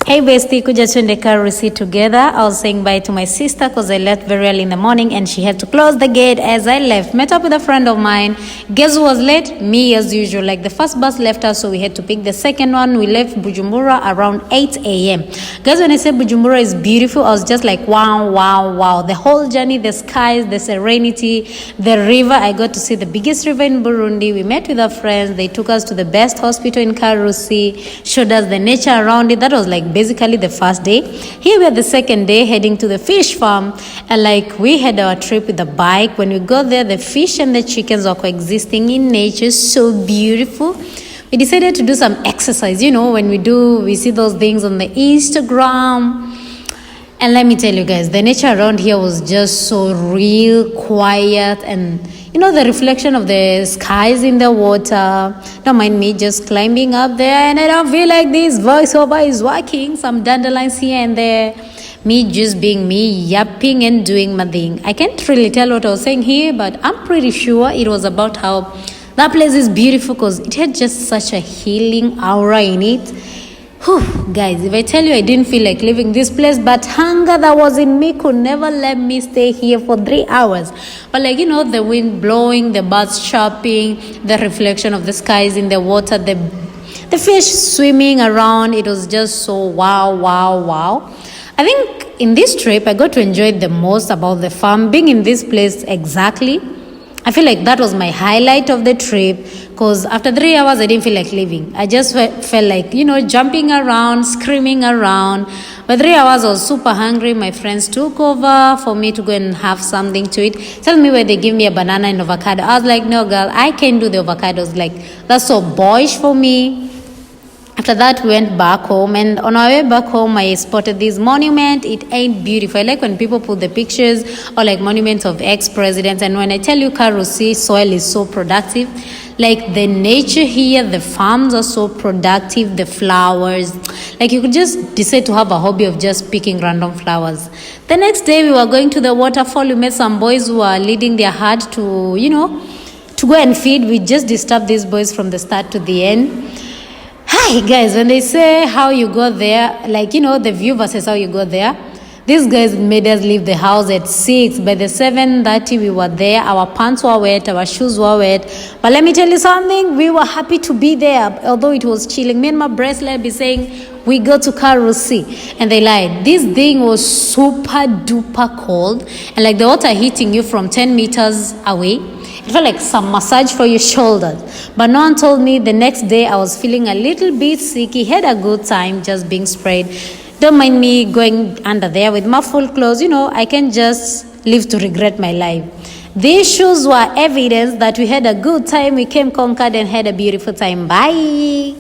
Hey bestie, kuja tuende Karusi together. I was saying bye to my sister because I left very early in the morning and she had to close the gate as I left. Met up with a friend of mine. Guess who was late? Me as usual. Like the first bus left us, so we had to pick the second one. We left Bujumbura around 8 a.m. Guys, when I said Bujumbura is beautiful, I was just like, wow, wow, wow. The whole journey, the skies, the serenity, the river. I got to see the biggest river in Burundi. We met with our friends. They took us to the best hospital in Karusi, showed us the nature around it. That was like basically the first day. Here we are the second day heading to the fish farm, and like we had our trip with the bike. When we got there, the fish and the chickens are coexisting in nature, so beautiful. We decided to do some exercise. You know, when we see those things on the Instagram. And let me tell you guys, the nature around here was just so real, quiet, and you know, the reflection of the skies in the water. Don't mind me just climbing up there, and I don't feel like this voiceover is working. Some dandelions here and there. Me just being me, yapping and doing my thing. I can't really tell what I was saying here, but I'm pretty sure it was about how that place is beautiful because it had just such a healing aura in it. Whew, guys, if I tell you I didn't feel like leaving this place, but hunger that was in me could never let me stay here for 3 hours. But like, you know, the wind blowing, the birds chirping, the reflection of the skies in the water, the fish swimming around, it was just so wow, wow, wow. I think in this trip, I got to enjoy the most about the farm, being in this place exactly. I feel like that was my highlight of the trip because after 3 hours, I didn't feel like leaving. I just felt like, you know, jumping around, screaming around. But 3 hours, I was super hungry. My friends took over for me to go and have something to eat. Tell me where they give me a banana and avocado. I was like, no, girl, I can't do the avocados. Like, that's so boyish for me. After that, we went back home, and on our way back home, I spotted this monument. It ain't beautiful. I like when people put the pictures or like monuments of ex-presidents. And when I tell you Karusi, soil is so productive. Like the nature here, the farms are so productive, the flowers. Like you could just decide to have a hobby of just picking random flowers. The next day, we were going to the waterfall. We met some boys who are leading their herd to, you know, to go and feed. We just disturbed these boys from the start to the end. Hi guys, when they say how you got there, like, you know, the view versus how you got there, these guys made us leave the house at 6. By the 7:30 we were there. Our pants were wet, our shoes were wet, but let me tell you something, we were happy to be there. Although it was chilling, me and my bracelet be saying we go to Karusi, and they lied. This thing was super duper cold, and like the water hitting you from 10 meters away. It felt like some massage for your shoulders. But no one told me the next day I was feeling a little bit sick. He had a good time just being sprayed. Don't mind me going under there with my full clothes. You know, I can just live to regret my life. These shoes were evidence that we had a good time. We came conquered and had a beautiful time. Bye.